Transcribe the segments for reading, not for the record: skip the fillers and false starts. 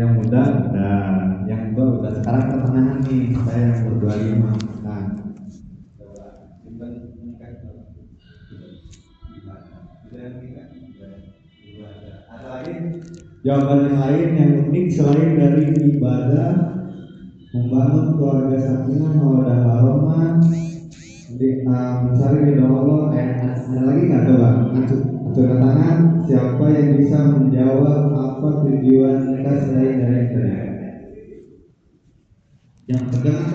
Yang muda udah, yang tua udah. Sekarang pertengahan nih, saya yang ber-25. Nah, coba kita menikah ada lagi jawaban yang lain yang unik selain dari ibadah, membangun keluarga sakinah mawaddah warahmah, mencari ridho Allah. Ada lagi nggak, coba angkat tangan siapa yang bisa menjawab apa tujuan nikah selain dari itu? Yang pegang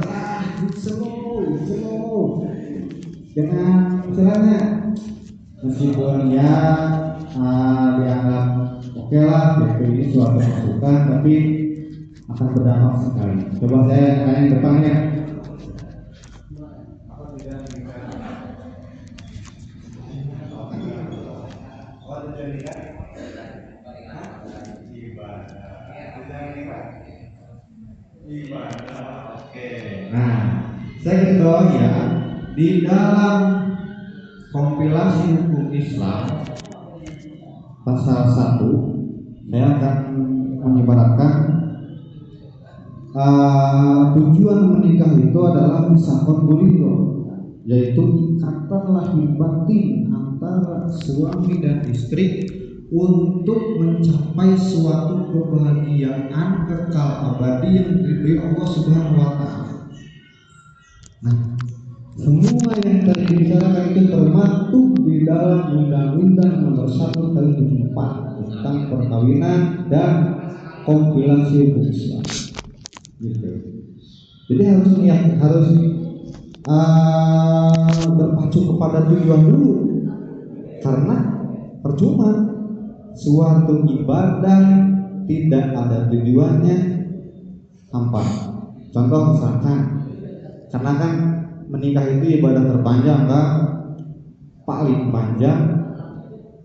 slow, jangan istilahnya meskipun ya dianggap oke lah gitu, ini suatu masukan tapi akan berdampak sekali. Coba saya tanya depannya. Ibadah. Oke. Nah, saya kedua ya, di dalam kompilasi hukum Islam pasal 1 saya akan menyibaratkan tujuan menikah itu adalah misakon bulido, yaitu ikatan lahir batin antara suami dan istri untuk mencapai suatu kebahagiaan kekal abadi yang diridhoi Allah Subhanahu wa Ta'ala. Nah, semua yang tadi dibicarakan itu termaktub di dalam Undang-Undang Nomor 1 Tahun 74 tentang perkawinan dan kompilasi hukum Islam. Gitu. Jadi harus berpacu kepada tujuan dulu, karena percuma suatu ibadah tidak ada tujuannya hampa. Contoh misalkan, karena kan menikah itu ibadah terpanjang kan, paling panjang,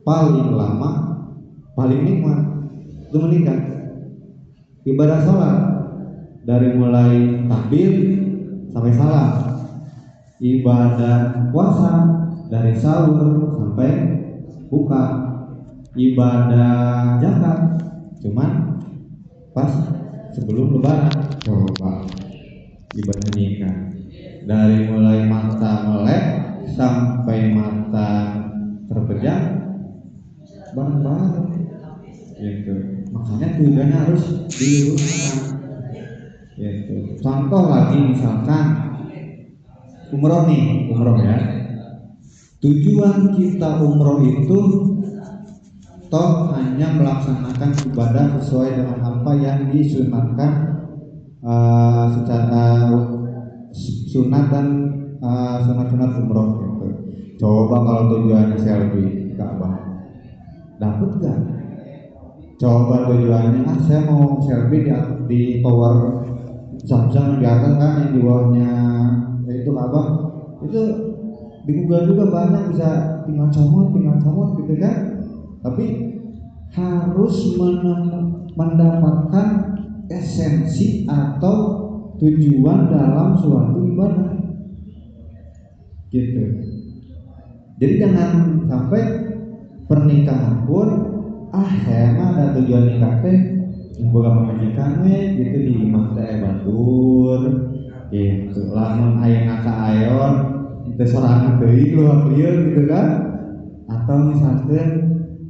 paling lama, paling nikmat itu menikah. Ibadah sholat dari mulai takbir sampai salam, ibadah puasa dari sahur sampai buka, ibadah zakat cuman pas sebelum lebaran. Coba ibadah nikah dari mulai mata melek sampai mata terpejam bareng-bareng gitu. Makanya tujuannya harus diluruskan gitu. Contoh lagi misalkan umroh nih, umroh ya. Tujuan kita umroh itu toh hanya melaksanakan ibadah sesuai dengan apa yang disunatkan secara sunat dan sunat-sunat umroh gitu. Coba kalau tujuannya selfie Ka'bah, dapat gak? Coba tujuannya saya mau selfie di tower Zamzam di atas kan, yang di bawahnya itu Ka'bah, itu di Google juga banyak, bisa tinggal comot gitu kan. Tapi harus mendapatkan esensi atau tujuan dalam suatu ibadah gitu. Jadi jangan sampai pernikahan pun saya mah ada tujuan nikah teh boga pamajikan gitu di imah teh batur gitu, lamun aya ka ayon teu sorangan deui keluar lieur gitu kan. Atau misalkan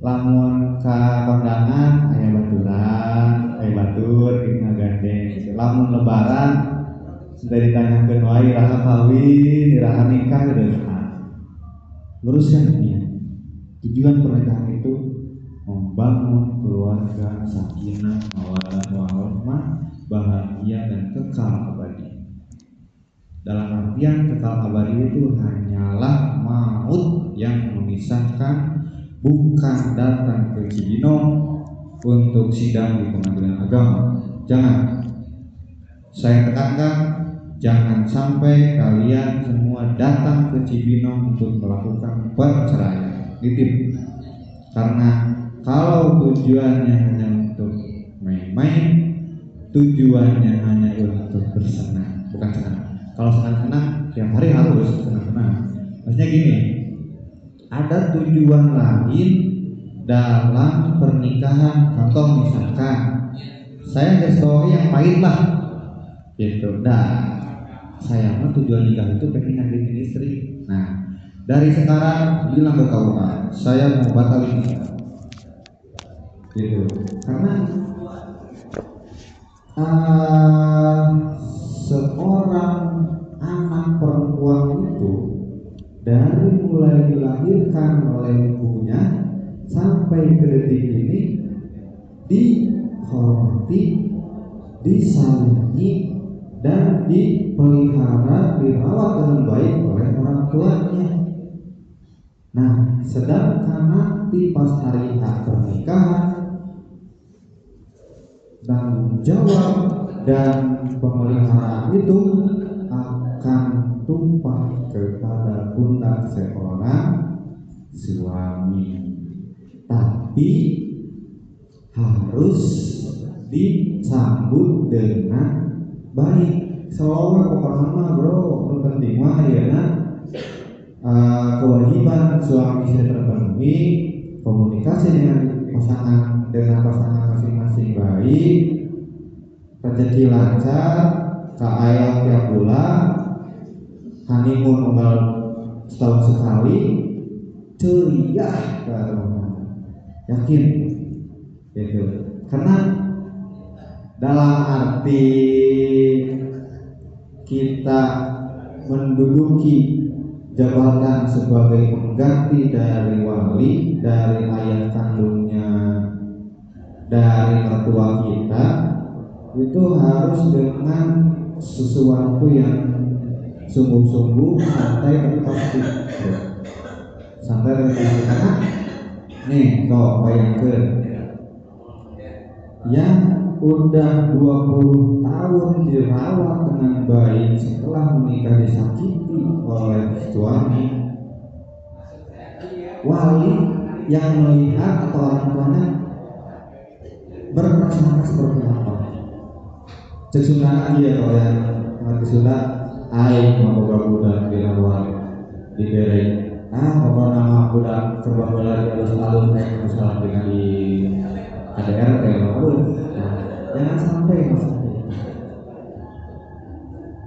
lamun ka kondangan aya baturan, aya batur gitu ngagandeng gitu. Lamun lebaran sudah ditanyakeun wae iraha kawin, iraha nikah gitu. Luruskan ini. Tujuan pernikahan itu membangun keluarga sakinah mawaddah warahmah, bahagia dan kekal abadi. Dalam artian kekal abadi itu hanyalah maut yang memisahkan, bukan datang ke Cibinong untuk sidang di pengadilan agama. Jangan, saya tekankan, jangan sampai kalian semua datang ke Cibinong untuk melakukan perceraian. Nitip. Karena kalau tujuannya hanya untuk main-main, tujuannya hanya untuk bersenang, bukan senang. Kalau senang-senang tiap hari harus senang-senang. Maksudnya gini, ada tujuan lain dalam pernikahan. Contoh misalkan saya nggak story yang pahit lah gitu. Nah, saya mah tujuan nikah itu pengen ngajakin istri. Nah, dari sekarang bilang ke KUA, saya mau batalin nikah gitu. Karena seorang anak perempuan itu dari mulai dilahirkan oleh ibunya sampai ke detik ini dihormati, disayangi, dan dipelihara, dirawat dengan baik oleh orang tuanya. Nah, sedangkan nanti pas hari pernikahan, tanggung jawab dan pemeliharaan itu akan tumpah kepada pundak seorang suami. Tapi harus disambut dengan baik. Soalnya pokoknya mah bro, itu penting mah ya nah, kewajiban suami istri terpenuhi, komunikasi dengan pasangan masing-masing baik, rezeki lancar, kaayal tiap bulan, honeymoon unggal setahun sekali, ceria yakin gitu. Karena dalam arti kita menduduki jabatan sebagai pengganti dari wali, dari ayah kandungnya, dari mertua kita, itu harus dengan sesuatu yang sungguh-sungguh, santai tapi pasti. Santai tapi pasti. Karena nih, kok bayangkan yang udah 20 tahun dirawat dengan baik setelah menikah disakiti oleh suami, wali yang melihat atau orang tuanya berprasangka seperti apa? Cek Sunda aja kalau yang ngerti Sunda, aing mau budak dirawat diberi, pokoknya nama budak serba bola di alus-alus misalnya dengan di KDRT, jangan sampai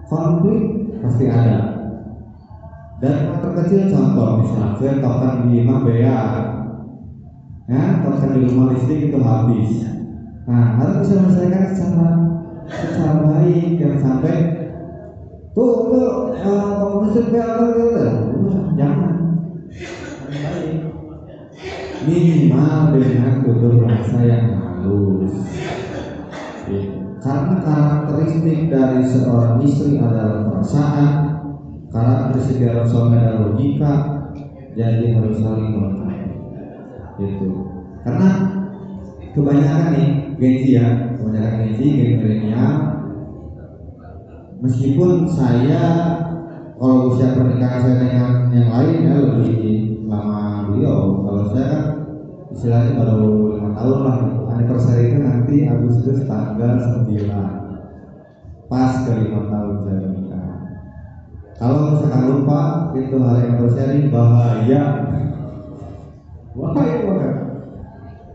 konflik pasti ada. Dan terkecil contoh misalnya token di Mabea, ya token di rumah listrik itu habis. Nah, harus bisa menyelesaikan secara baik, jangan sampai token listrik jangan baik. Minimal dengan tutur bahasa yang halus. Karena karakteristik dari seorang istri adalah perasaan, karakteristik dari suami adalah logika, jadi harus saling melengkapi. Gitu. Karena kebanyakan nih kebanyakan gen milenial, meskipun saya kalau usia pernikahan saya dengan yang lain ya lebih lama beliau, kalau saya kan istilahnya baru 5 tahun lah. Anniversary itu nanti Agustus tanggal 9, pas ke 5 tahun saya menikah. Kalau misalkan lupa itu hari anniversary, bahaya banget.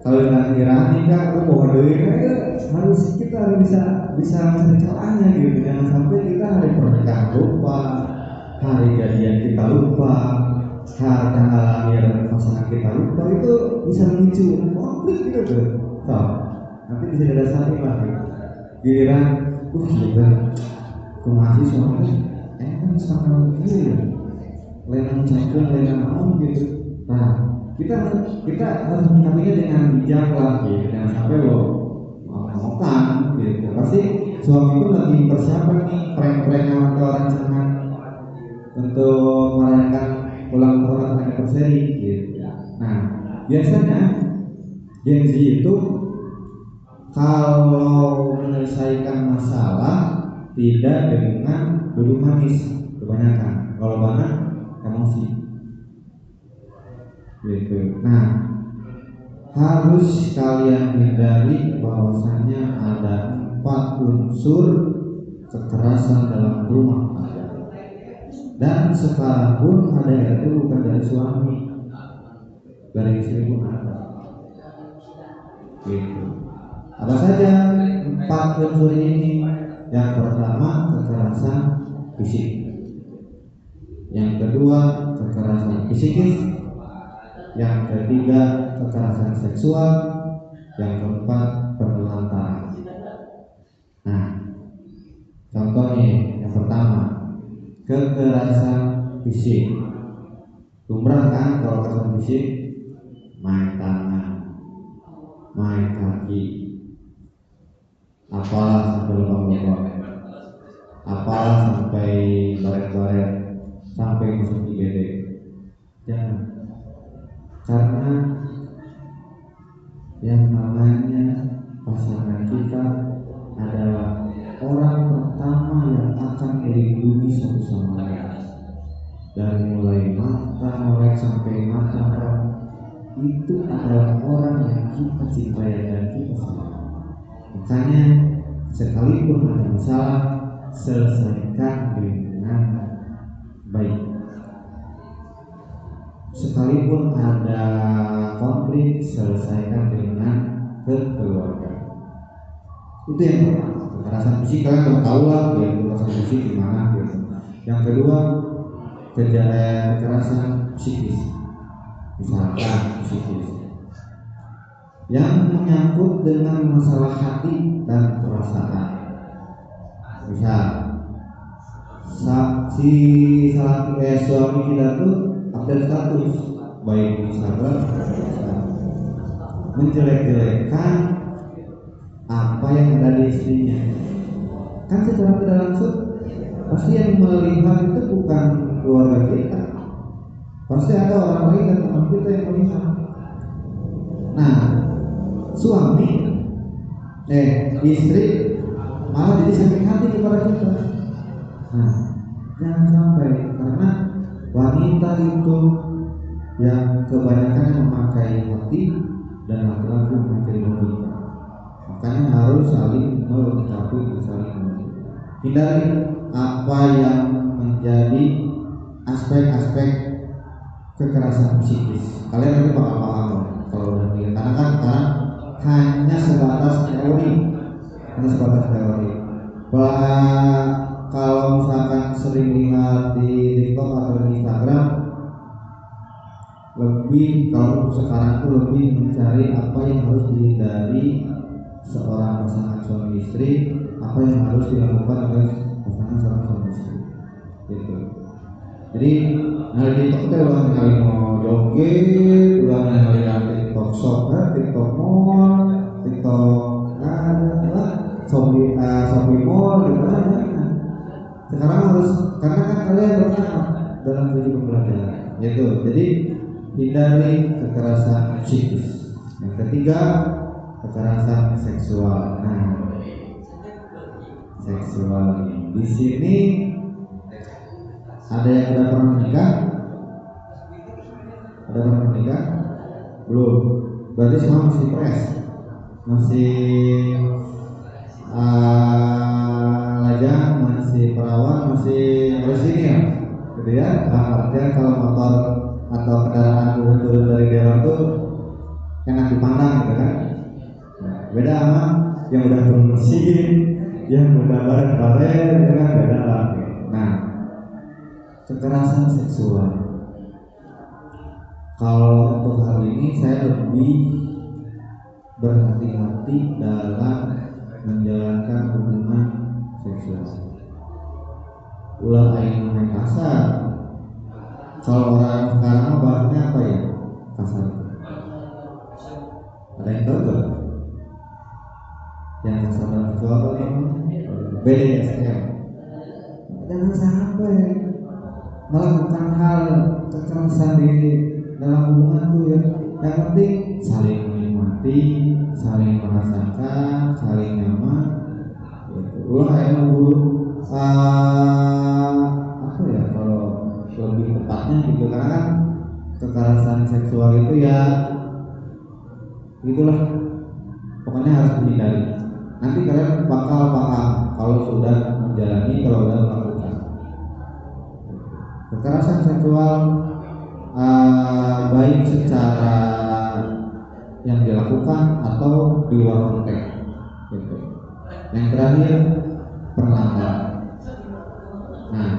Kalau kira nikah aku bawa duit, harus kita bisa mencari caranya gitu. Jangan sampai kita hari pernikahan lupa, hari jadian kita lupa, hari tanggal lahir pasangan kita lupa, itu bisa memicu konflik gitu tuh. Nanti bisa didasari lagi. Giliran, gitu. Aku masih suami, kan sama dia, lain campur, lain naon gitu. Nah, kita harus menyikapinya dengan bijak lah, gitu. Jangan sampai lo mau-maukan, gitu. Pasti suami itu lagi persiapan nih, prank-prankan atau rancangan untuk merayakan ulang tahun atau anniversary, gitu. Nah, biasanya Gen Z itu kalau menyelesaikan masalah tidak dengan duduk manis kebanyakan, kalau banyak emosi gitu. Nah, harus kalian hindari bahwasanya ada 4 unsur kekerasan dalam rumah tangga, dan sekarang pun ada itu bukan dari suami, dari istri pun ada gitu. Apa saja 4 4 unsur ini. Yang pertama kekerasan fisik, yang kedua kekerasan psikis, yang ketiga kekerasan seksual, yang keempat penelantaran. Nah, contohnya yang pertama kekerasan fisik. Lumrah kan kalau kekerasan fisik, main tangan, main kaki, apalah sampai lubang-lubang, apalah sampai baret-baret, sampai masuk IGD. Jangan, karena yang namanya pasangan kita adalah orang pertama yang akan melindungi satu sama lain. Dari mulai mata melek sampai mata orang, itu adalah orang yang kita cintai dan kita sayang. Makanya sekalipun ada masalah, selesaikan dengan baik. Sekalipun ada konflik, selesaikan dengan kekeluargaan. Itu yang pertama. Kekerasan fisik kalian udah tahu lah, kekerasan fisik gimana gitu. Yang kedua kekerasan psikis, misalkan psikis yang menyangkut dengan masalah hati dan perasaan. Misal suami kita tuh update status baik di Instagram menjelek-jelekkan apa yang ada di istrinya, kan secara tidak langsung pasti yang melihat itu bukan keluarga kita, pasti ada orang lain dan teman kita yang melihat. Nah, suami istri malah jadi sakit hati kepada kita. Nah, jangan sampai, karena wanita itu yang kebanyakan memakai hati dan laki-laki memakai logika. Makanya harus saling melengkapi dan saling melengkapi. Hindari apa yang menjadi aspek-aspek kekerasan psikis. Kalian nanti bakal paham kalau udah lihat, karena kan sekarang hanya sebatas teori. Kalau misalkan sering lihat di TikTok atau di Instagram, lebih kalau sekarang tuh lebih mencari apa yang harus dihindari seorang pasangan suami istri, apa yang harus dilakukan oleh pasangan seorang suami istri, gitu. Jadi hari TikTok itu udah kali mau joget, udah kali TikTok shop, TikTok mall, TikTok Shopee mall gitu aja. Sekarang harus, karena kan kalian bertahap dalam tujuan pembelajaran, yaitu jadi hindari kekerasan psikis. Yang ketiga kekerasan seksual. Nah, seksual di sini ada yang sudah pernah menikah? Ada pernah menikah? Belum. Berarti semua masih fresh, masih lajang, masih perawan, masih ini ya, gitu ya. Artinya kalau motor atau kendaraan turun dari daerah tuh enak dipandang gitu kan. Nah, beda sama yang udah turun mesin, yang udah baret-baret, itu kan beda lah. Nah, kekerasan seksual. Kalau untuk hal ini saya lebih berhati-hati dalam menjalankan hubungan seksual. Ulah aing main kasar. Kalau orang sekarang bahasnya apa ya? Kasar. Ada yang tahu gak? Yang kasar dalam seksual apa? BDSM. Jangan sampai melakukan hal kekerasan di dalam hubungan tuh ya. Yang penting saling menikmati, saling merasakan, saling nyaman. Ulah yang apa ya, kalau lebih tepatnya gitu, karena kan kekerasan seksual itu ya gitulah, pokoknya harus dihindari. Nanti kalian bakal paham kalau sudah menjalani, kalau sudah melakukan kekerasan seksual, baik secara yang dilakukan atau di luar konteks gitu. Yang terakhir penelantaran. Nah,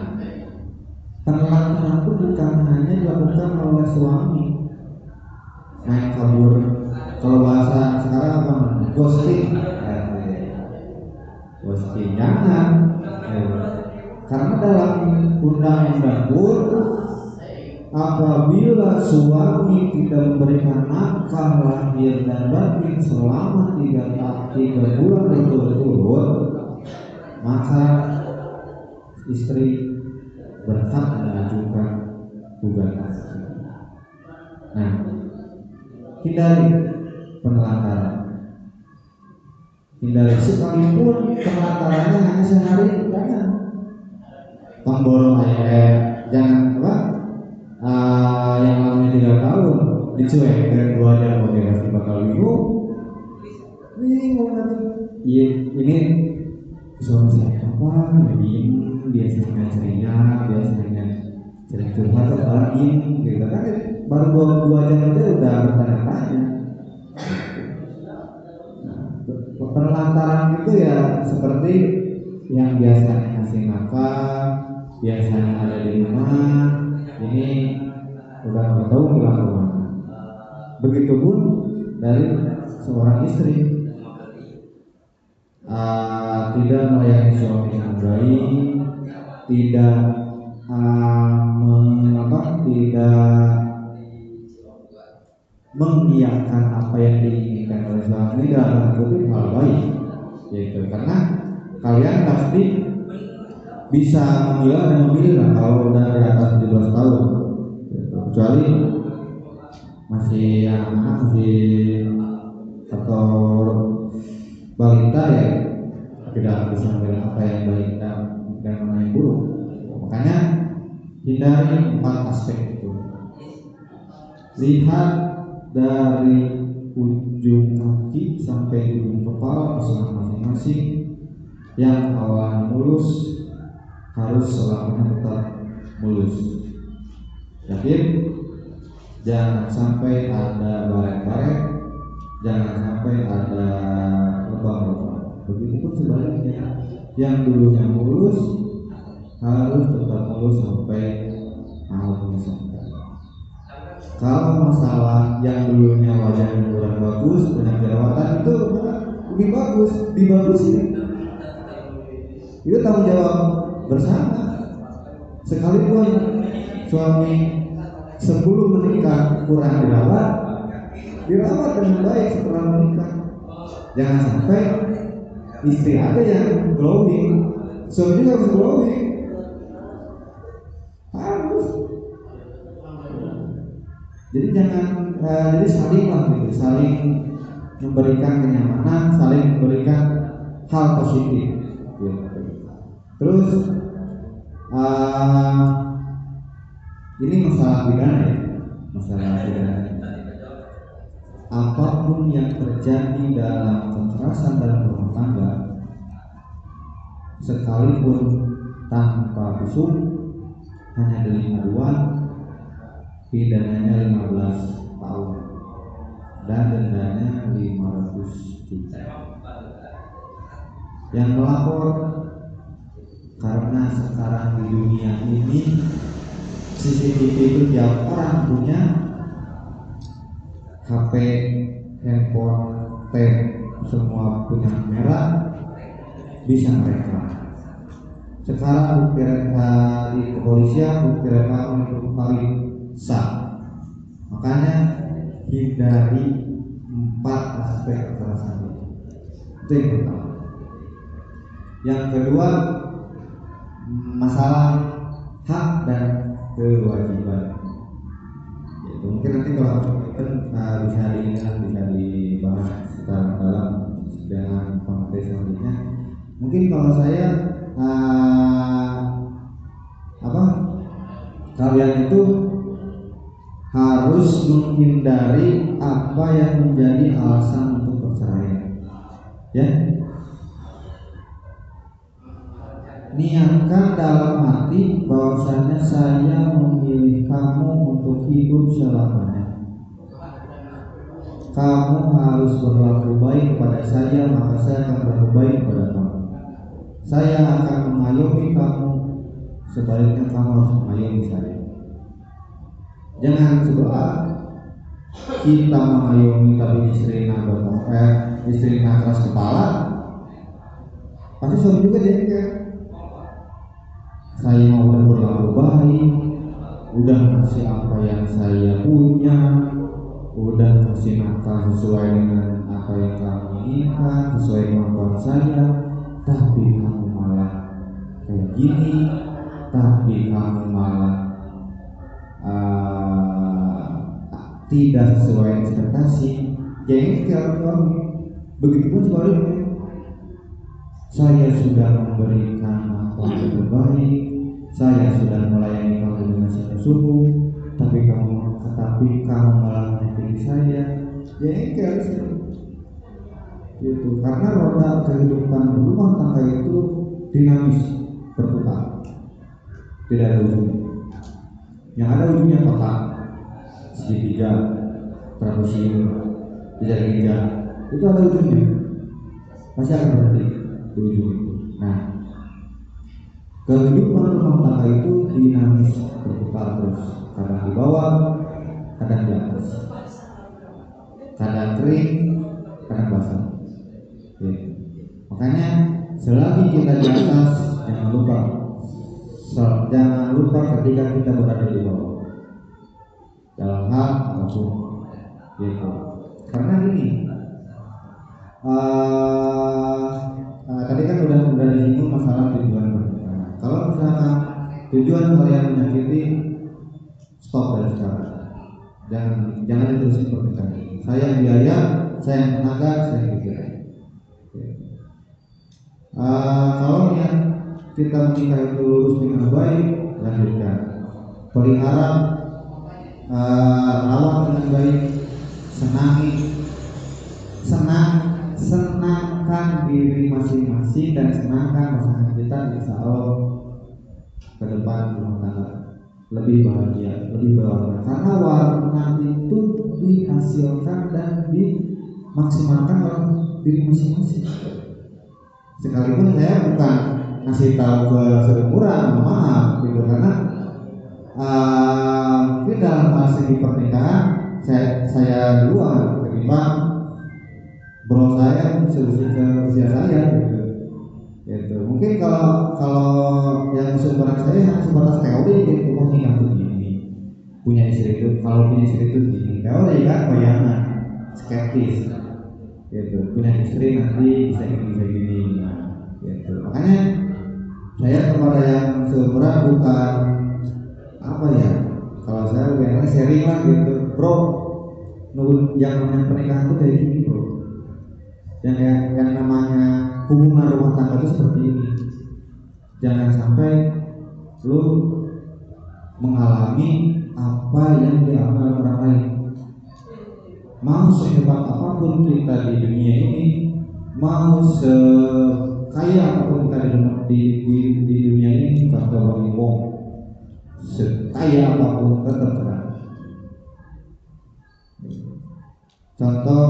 penelantaran itu bukan hanya dilakukan oleh suami, main kabur. Kalau bahasa sekarang apa? Ghosting. Ghosting jangan. Karena dalam undang-undang pun apabila suami tidak memberikan nafkah lahir dan batin selama 3 bulan berturut-turut, maka istri berhak mengajukan gugatan. Nah, hindari penelantaran. Hindari, sekalipun penelantarannya hanya sehari, jangan. Pemborong jangan apa? Yang namanya 3 tahun dicuekin 2 jam, oke pasti bakal bingung nanti. Iya, ini suami saya apa? Biasanya ceria, biasanya sering curhat lagi, gitu kan? Baru 2 jam aja udah bertanya-tanya. Penelantaran itu ya seperti yang biasanya ngasih nafkah, biasanya ada di rumah, ini udah nggak tahu hilang kemana. Begitupun dari seorang istri, tidak melayani suami dengan baik, tidak tidak mengiyakan apa yang diinginkan oleh suami dalam kutip hal baik, yaitu karena kalian pasti bisa memilah dan memilih kalau udah di atas 17 tahun, kecuali masih anak-anak atau balita ya tidak bisa memilah apa yang baik dan mana yang buruk. Makanya hindari 4 aspek itu. Lihat dari ujung kaki sampai ujung kepala masing-masing. Yang awalnya mulus harus selamanya tetap mulus. Yakin? Jangan sampai ada baret-baret, jangan sampai ada lubang-lubang. Begitupun sebaliknya, yang dulunya mulus harus tetap mulus sampai awalnya sampai. Kalau masalah yang dulunya wajahnya kurang bagus, banyak jerawatan, itu lebih bagus, dibagusin. Itu tanggung jawab bersama. Sekalipun suami sebelum menikah kurang dirawat dengan baik setelah menikah. Jangan sampai istri ada yang glowing, suami juga harus glowing. Harus. Jadi jangan, jadi saling memberikan kenyamanan, saling memberikan hal positif. Terus ini masalah pidana ya, apapun yang terjadi dalam kekerasan dalam rumah tangga, sekalipun tanpa visum, hanya delik aduan, pidananya 15 tahun dan dendanya 500 juta. Yang melapor, karena sekarang di dunia ini CCTV itu tiap orang punya, HP, handphone, tab, semua punya kamera, bisa mereka. Sekarang bukti di kepolisian, bukti rekaman itu paling sah. Makanya hindari 4 aspek kekerasan itu. Itu yang pertama. Yang kedua, masalah hak dan kewajiban. Yaitu mungkin nanti kalau bisa dibahas secara dalam dengan konteks selanjutnya. Mungkin kalau saya kalian itu harus menghindari apa yang menjadi alasan untuk perceraian. Ya. Niatkan dalam hati bahwasanya saya memilih kamu untuk hidup selamanya. kamu harus berlaku baik kepada saya, maka saya akan berlaku baik kepada kamu. Saya akan mengayomi kamu, sebaliknya kamu harus mengayomi saya. Jangan sebelah kita mengayomi tapi istrinya istrinya keras kepala, pasti suami juga jengkel. Saya mau udah berlaku baik, udah kasih apa yang saya punya, udah kasih nafkah sesuai dengan apa yang kamu inginkan, sesuai kemampuan saya, tapi kamu malah kayak gini, tapi kamu malah tidak sesuai ekspektasi. Jengkel suami. Begitupun sebaliknya, saya sudah memberikan apa yang terbaik, saya sudah melayani kamu dengan sungguh-sungguh, tapi kamu malah menyakiti saya. Jengkel sih. Gitu. Karena roda kehidupan rumah tangga itu dinamis, berputar, tidak ada ujungnya. Yang ada ujungnya kotak, segitiga, trapesium, jejak ginjal, itu ada ujungnya, pasti akan berhenti di ujung itu. Nah, kehidupan rumah tangga itu dinamis, berputar terus, kadang di bawah, kadang di atas, kadang kering, kadang basah. Gitu. Makanya selagi kita di atas, jangan lupa ketika kita berada di bawah dalam hal apapun. Gitu. Karena ini tadi kan udah disinggung masalah tujuan pernikahan. Kalau misalkan tujuan kalian menyakiti, stop dari sekarang. Jangan diterusin pernikahan. Saya yang biaya, saya yang tenaga, saya yang pikiran. Kalau niat kita menikah itu lurus dengan baik, lanjutkan. Pelihara, rawat dengan baik, senangkan diri masing-masing dan senangkan pasangan kita. Insya Allah ke depan rumah tangga lebih bahagia, lebih berwarna. Karena warna itu dihasilkan dan dimaksimalkan oleh diri masing-masing. Sekalipun saya bukan ngasih tahu ke seumuran, maaf gitu, karena mungkin dalam hal segi pernikahan saya duluan ketimbang bro saya usia saya gitu. Mungkin kalau yang seumuran saya hanya sebatas teori gitu, oh nikah tuh gini, punya istri itu, kalau punya istri itu gini, teori kan, bayangan, skeptis gitu, punya istri nanti bisa gini gitu. Makanya saya kepada yang seumuran bukan apa ya, kalau saya biasanya sharing lah gitu, bro, yang namanya pernikahan itu kayak gini bro, yang namanya hubungan rumah tangga itu seperti ini. Jangan sampai lu mengalami apa yang dialami orang lain. Mau sehebat apapun kita di dunia ini, mau sekaya apapun kita di dunia ini, kata Wong, sekaya apapun tetap berat. Contoh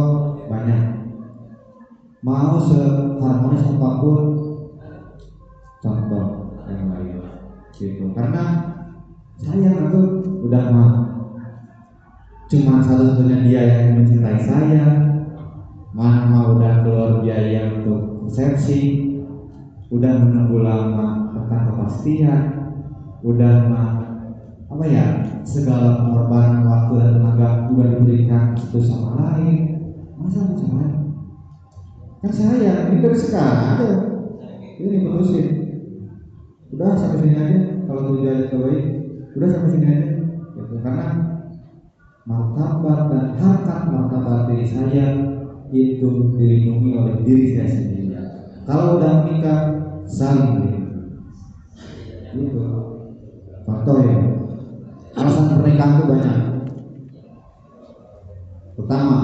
banyak. Mau seharmonis apapun, contoh yang lain gitu. Karena saya itu udah cuma satu-satunya dia yang mencintai saya, mana udah keluar biaya untuk resepsi, udah menunggu lama tentang kepastian, udah apa ya, segala pengorbanan waktu dan tenaga udah diberikan satu sama lain, masa macam-macam. Kan saya ini dari sekarang aja ini putusin, udah sampai sini aja, kalau tujuannya terbaik udah sampai sini aja gitu. Karena martabat dan harkat martabat diri saya itu dilindungi oleh diri saya sendiri. Kalau udah menikah saling dilindungi gitu. Contoh ya, alasan pernikahan itu banyak. Pertama,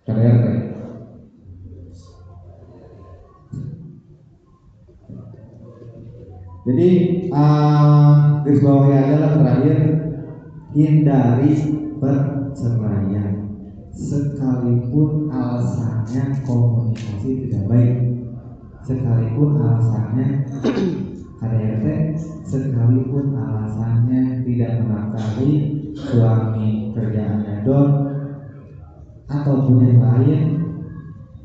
KDRT. Jadi garis bawahi adalah terakhir, hindari perceraian. alasannya komunikasi tidak baik, sekalipun alasannya KDRT, sekalipun alasannya tidak mengakui suami kerjaannya dong, ataupun yang lain,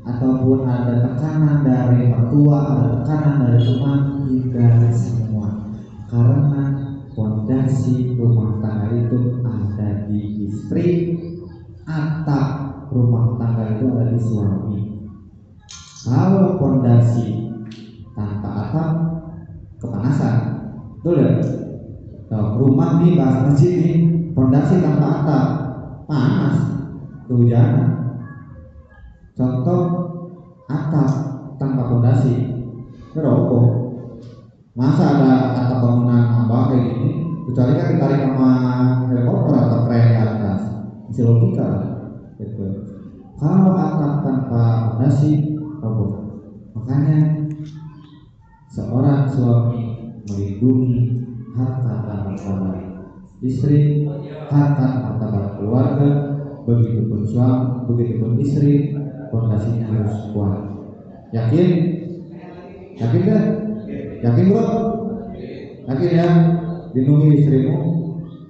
ataupun ada tekanan dari mertua, ada tekanan dari teman, tidak semua, karena fondasi rumah tangga itu ada di istri, atap rumah tangga itu ada di suami. Kalau fondasi tanpa atap, kepanasan, betul ya? Rumah di bahasa masjid nih, fondasi tanpa atap, panas, kehujanan. Contoh atap tanpa fondasi, roboh. Masa ada atap bangunan abang kayak gini, kecuali kan ditarik sama helikopter atau kren ke atas, masih logika gitu. Kalau atap tanpa fondasi, roboh. Makanya seorang suami melindungi harta dan martabat istri, harta martabat keluarga, begitupun suami, begitupun istri, fondasinya harus kuat. Yakin? Yakin kan? Yakin bro? Yakin ya? Lindungi istrimu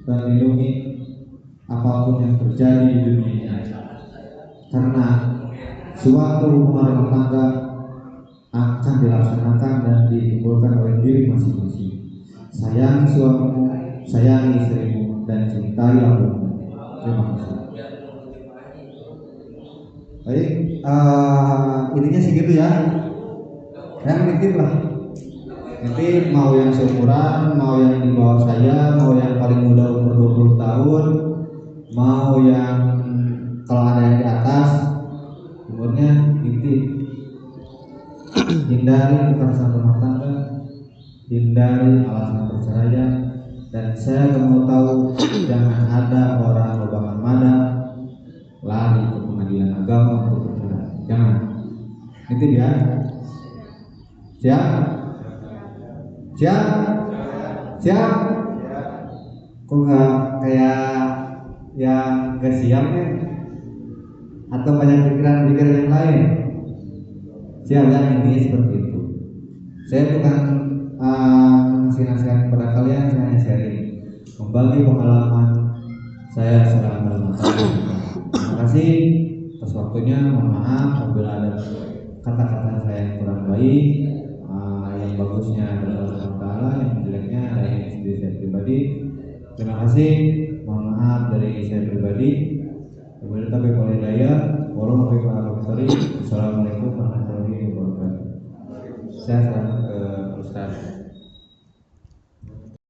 dan lindungi apapun yang terjadi di dunia ini, karena suatu rumah tangga akan dilaksanakan dan ditimbulkan oleh diri masing-masing. Sayangi suamimu, sayangi istrimu, dan cintai lakumu. Terima kasih. Baik, intinya sih gitu ya. Yang nitip lah. Nanti mau yang seumuran, mau yang di bawah saya, mau yang paling muda umur 20 tahun, mau yang kalau ada yang di atas umurnya, nitip. Hindari kekerasan rumah tangga, hindari alasan perceraian, dan saya mau tahu jangan ada orang lubang mada lari ke pengadilan agama untuk bercerai. Jangan. Itu dia. Siap? Siap? Siap? Kok nggak kayak yang gak siap ya? Atau banyak pikiran-pikiran yang lain? Siap ya, ini seperti itu. Saya bukan ngasih nasihat kepada kalian, saya hanya sharing, membagi pengalaman saya selama 5 tahun. Terima kasih atas waktunya. Mohon maaf apabila ada kata-kata saya yang kurang baik. Yang bagusnya adalah Allah Taala, yang jeleknya dari diri saya pribadi. Terima kasih. Mohon maaf dari saya pribadi. Tapi boleh daya. Wassalamualaikum warahmatullahi wabarakatuh. Saya serahkan ke Ustaz.